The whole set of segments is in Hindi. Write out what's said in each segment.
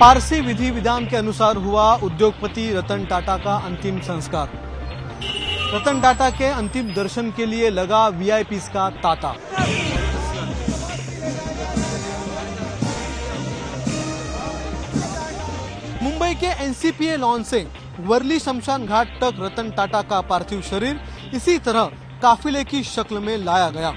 पारसी विधि विधान के अनुसार हुआ उद्योगपति रतन टाटा का अंतिम संस्कार। रतन टाटा के अंतिम दर्शन के लिए लगा वीआईपीज़ का तांता। मुंबई के एनसीपीए लॉन से वर्ली शमशान घाट तक रतन टाटा का पार्थिव शरीर इसी तरह काफिले की शक्ल में लाया गया।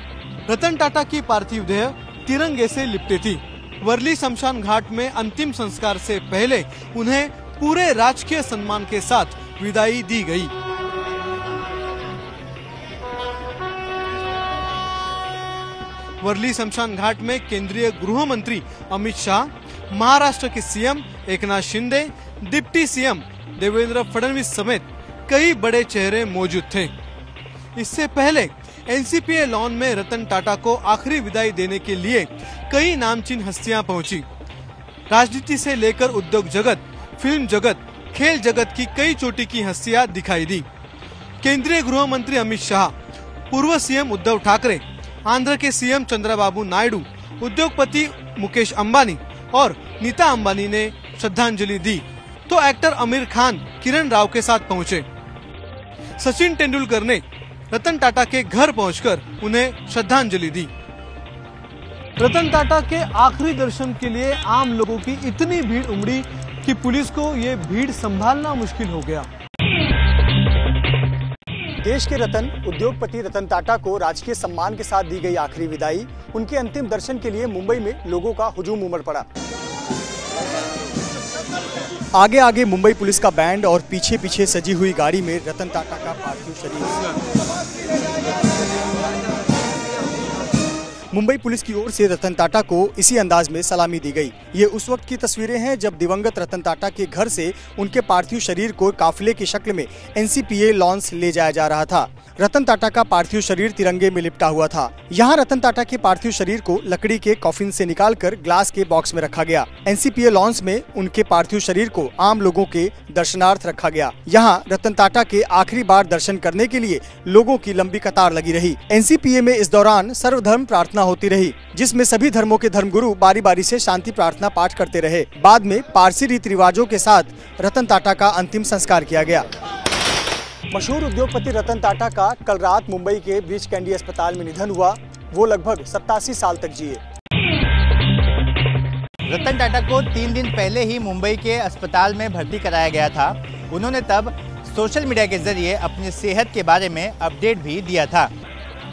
रतन टाटा की पार्थिव देह तिरंगे से लिपटी थी। वर्ली शमशान घाट में अंतिम संस्कार से पहले उन्हें पूरे राजकीय सम्मान के साथ विदाई दी गई। वर्ली शमशान घाट में केंद्रीय गृह मंत्री अमित शाह, महाराष्ट्र के CM Eknath Shinde, deputy CM Devendra Fadnavis समेत कई बड़े चेहरे मौजूद थे। इससे पहले एनसीपीए लॉन में रतन टाटा को आखिरी विदाई देने के लिए कई नामचीन हस्तियां पहुंची। राजनीति से लेकर उद्योग जगत, फिल्म जगत, खेल जगत की कई चोटी की हस्तियां दिखाई दी। केंद्रीय गृह मंत्री अमित शाह, पूर्व सीएम उद्धव ठाकरे, आंध्र के सीएम चंद्रबाबू नायडू, उद्योगपति मुकेश अंबानी और नीता अंबानी ने श्रद्धांजलि दी तो एक्टर आमिर खान किरण राव के साथ पहुंचे। सचिन तेंदुलकर ने रतन टाटा के घर पहुंचकर उन्हें श्रद्धांजलि दी। रतन टाटा के आखिरी दर्शन के लिए आम लोगों की इतनी भीड़ उमड़ी कि पुलिस को ये भीड़ संभालना मुश्किल हो गया। देश के रतन उद्योगपति रतन टाटा को राजकीय सम्मान के साथ दी गई आखिरी विदाई, उनके अंतिम दर्शन के लिए मुंबई में लोगों का हुजूम उमड़ पड़ा। आगे आगे मुंबई पुलिस का बैंड और पीछे पीछे सजी हुई गाड़ी में रतन टाटा का पार्थिव शरीर। मुंबई पुलिस की ओर से रतन टाटा को इसी अंदाज में सलामी दी गई। ये उस वक्त की तस्वीरें हैं जब दिवंगत रतन टाटा के घर से उनके पार्थिव शरीर को काफिले की शक्ल में एनसीपीए लॉन्स ले जाया जा रहा था। रतन टाटा का पार्थिव शरीर तिरंगे में लिपटा हुआ था। यहाँ रतन टाटा के पार्थिव शरीर को लकड़ी के कॉफिन से निकालकर ग्लास के बॉक्स में रखा गया। एनसीपीए लॉन्स में उनके पार्थिव शरीर को आम लोगों के दर्शनार्थ रखा गया। यहाँ रतन टाटा के आखिरी बार दर्शन करने के लिए लोगों की लंबी कतार लगी रही। एनसीपीए में इस दौरान सर्वधर्म प्रार्थना होती रही, जिसमें सभी धर्मों के धर्मगुरु बारी बारी से शांति प्रार्थना पाठ करते रहे। बाद में पारसी रीति रिवाजों के साथ रतन टाटा का अंतिम संस्कार किया गया। मशहूर उद्योगपति रतन टाटा का कल रात मुंबई के ब्रीच कैंडी अस्पताल में निधन हुआ। वो लगभग 87 साल तक जिए। रतन टाटा को 3 दिन पहले ही मुंबई के अस्पताल में भर्ती कराया गया था। उन्होंने तब सोशल मीडिया के जरिए अपनी सेहत के बारे में अपडेट भी दिया था।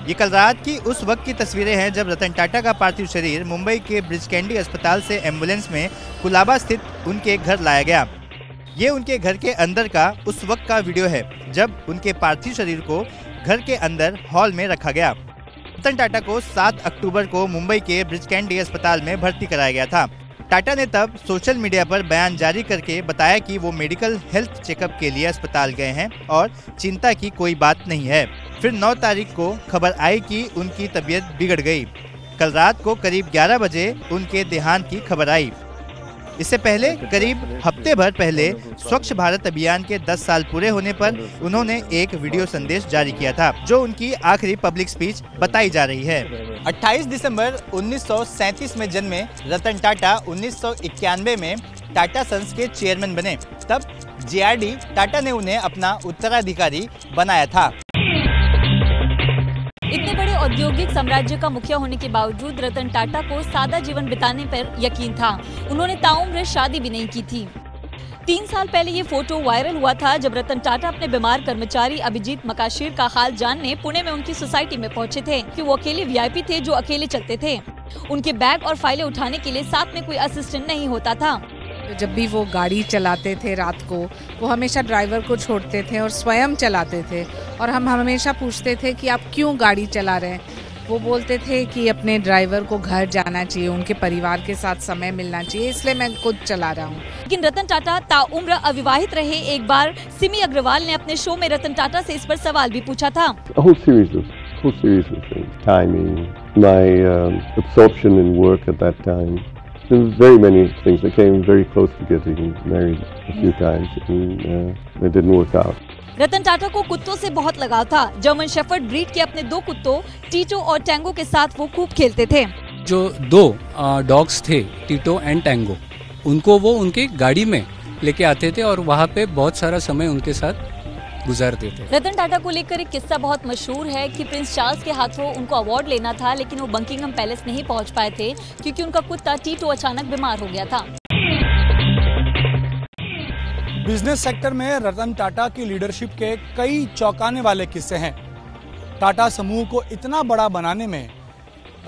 ये कल रात की उस वक्त की तस्वीरें हैं जब रतन टाटा का पार्थिव शरीर मुंबई के ब्रीच कैंडी अस्पताल से एम्बुलेंस में कुलाबा स्थित उनके घर लाया गया। ये उनके घर के अंदर का उस वक्त का वीडियो है जब उनके पार्थिव शरीर को घर के अंदर हॉल में रखा गया। रतन टाटा को 7 अक्टूबर को मुंबई के ब्रीच कैंडी अस्पताल में भर्ती कराया गया था। टाटा ने तब सोशल मीडिया पर बयान जारी करके बताया कि वो मेडिकल हेल्थ चेकअप के लिए अस्पताल गए हैं और चिंता की कोई बात नहीं है। फिर 9 तारीख को खबर आई कि उनकी तबीयत बिगड़ गई। कल रात को करीब 11 बजे उनके देहांत की खबर आई। इससे पहले करीब हफ्ते भर पहले स्वच्छ भारत अभियान के 10 साल पूरे होने पर उन्होंने एक वीडियो संदेश जारी किया था जो उनकी आखिरी पब्लिक स्पीच बताई जा रही है। 28 दिसंबर 1937 में जन्मे रतन टाटा 1991 में टाटा सन्स के चेयरमैन बने। तब जेआरडी टाटा ने उन्हें अपना उत्तराधिकारी बनाया था। इतने बड़े औद्योगिक साम्राज्य का मुखिया होने के बावजूद रतन टाटा को सादा जीवन बिताने पर यकीन था। उन्होंने ताउम्र शादी भी नहीं की थी। 3 साल पहले ये फोटो वायरल हुआ था जब रतन टाटा अपने बीमार कर्मचारी अभिजीत मकाशीर का हाल जानने पुणे में उनकी सोसाइटी में पहुंचे थे कि वो अकेले वीआईपी थे जो अकेले चलते थे। उनके बैग और फाइलें उठाने के लिए साथ में कोई असिस्टेंट नहीं होता था। जब भी वो गाड़ी चलाते थे रात को, वो हमेशा ड्राइवर को छोड़ते थे और स्वयं चलाते थे। और हम हमेशा पूछते थे कि आप क्यों गाड़ी चला रहे हैं। वो बोलते थे कि अपने ड्राइवर को घर जाना चाहिए, उनके परिवार के साथ समय मिलना चाहिए, इसलिए मैं खुद चला रहा हूँ। लेकिन रतन टाटा ताउम्र अविवाहित रहे। एक बार सिमी अग्रवाल ने अपने शो में रतन टाटा से इस पर सवाल भी पूछा था। whole series of things. Timing, my absorption in work at that time. There were very many things. I came very close to getting married a few times and it didn't work out. Ratan Tata को कुत्तों से बहुत लगाव था। जर्मन शेफर्ड ब्रीड के अपने 2 कुत्तों टीटो और टैंगो के साथ वो खूब खेलते थे। जो 2 डॉग्स थे, टीटो एंड टैंगो, उनको वो उनकी गाड़ी में लेके आते थे और वहाँ पे बहुत सारा समय उनके साथ गुजारते थे। रतन टाटा को लेकर एक किस्सा बहुत मशहूर है कि प्रिंस चार्ल्स के हाथों उनको अवार्ड लेना था, लेकिन वो बकिंघम पैलेस नहीं पहुंच पाए थे क्योंकि उनका कुत्ता टीटू अचानक बीमार हो गया था। बिजनेस सेक्टर में रतन टाटा की लीडरशिप के कई चौंकाने वाले किस्से हैं। टाटा समूह को इतना बड़ा बनाने में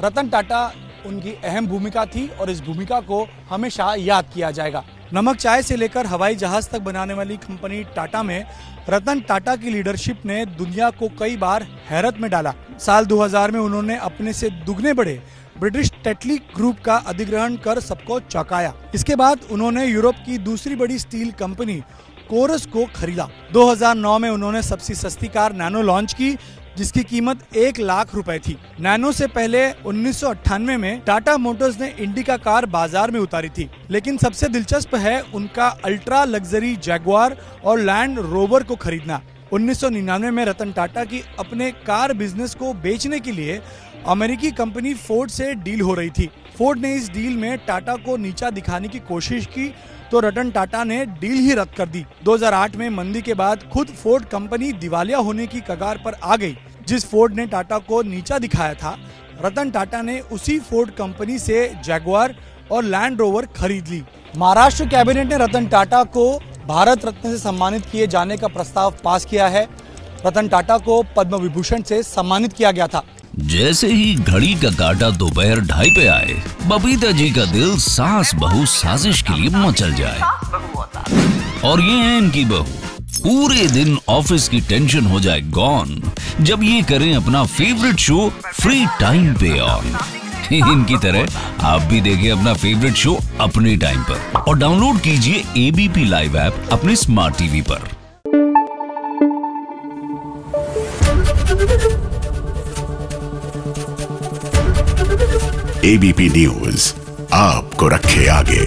रतन टाटा उनकी अहम भूमिका थी और इस भूमिका को हमेशा याद किया जाएगा। नमक चाय से लेकर हवाई जहाज तक बनाने वाली कंपनी टाटा में रतन टाटा की लीडरशिप ने दुनिया को कई बार हैरत में डाला। साल 2000 में उन्होंने अपने से दुगने बड़े ब्रिटिश टेटली ग्रुप का अधिग्रहण कर सबको चौंकाया। इसके बाद उन्होंने यूरोप की दूसरी बड़ी स्टील कंपनी कोरस को खरीदा। 2009 में उन्होंने सबसे सस्ती कार नैनो लॉन्च की, जिसकी कीमत 1 लाख रुपए थी। नैनो से पहले 1998 में टाटा मोटर्स ने इंडिका कार बाजार में उतारी थी, लेकिन सबसे दिलचस्प है उनका अल्ट्रा लग्जरी जैगुआर और लैंड रोवर को खरीदना। 1999 में रतन टाटा की अपने कार बिजनेस को बेचने के लिए अमेरिकी कंपनी फोर्ड से डील हो रही थी। फोर्ड ने इस डील में टाटा को नीचा दिखाने की कोशिश की तो रतन टाटा ने डील ही रद्द कर दी। 2008 में मंदी के बाद खुद फोर्ड कंपनी दिवालिया होने की कगार पर आ गई। जिस फोर्ड ने टाटा को नीचा दिखाया था, रतन टाटा ने उसी फोर्ड कंपनी से जैगुआर और लैंड रोवर खरीद ली। महाराष्ट्र कैबिनेट ने रतन टाटा को भारत रत्न से सम्मानित किए जाने का प्रस्ताव पास किया है। रतन टाटा को पद्म विभूषण से सम्मानित किया गया था। जैसे ही घड़ी का काटा दोपहर 2:30 पे आए, बबीता जी का दिल सास बहू साजिश के लिए मचल जाए। और ये है इनकी बहू, पूरे दिन ऑफिस की टेंशन हो जाए गॉन जब ये करें अपना फेवरेट शो फ्री टाइम पे ऑन। इनकी तरह आप भी देखिए अपना फेवरेट शो अपने टाइम पर और डाउनलोड कीजिए एबीपी लाइव ऐप अपने स्मार्ट टीवी पर। एबीपी न्यूज आपको रखे आगे।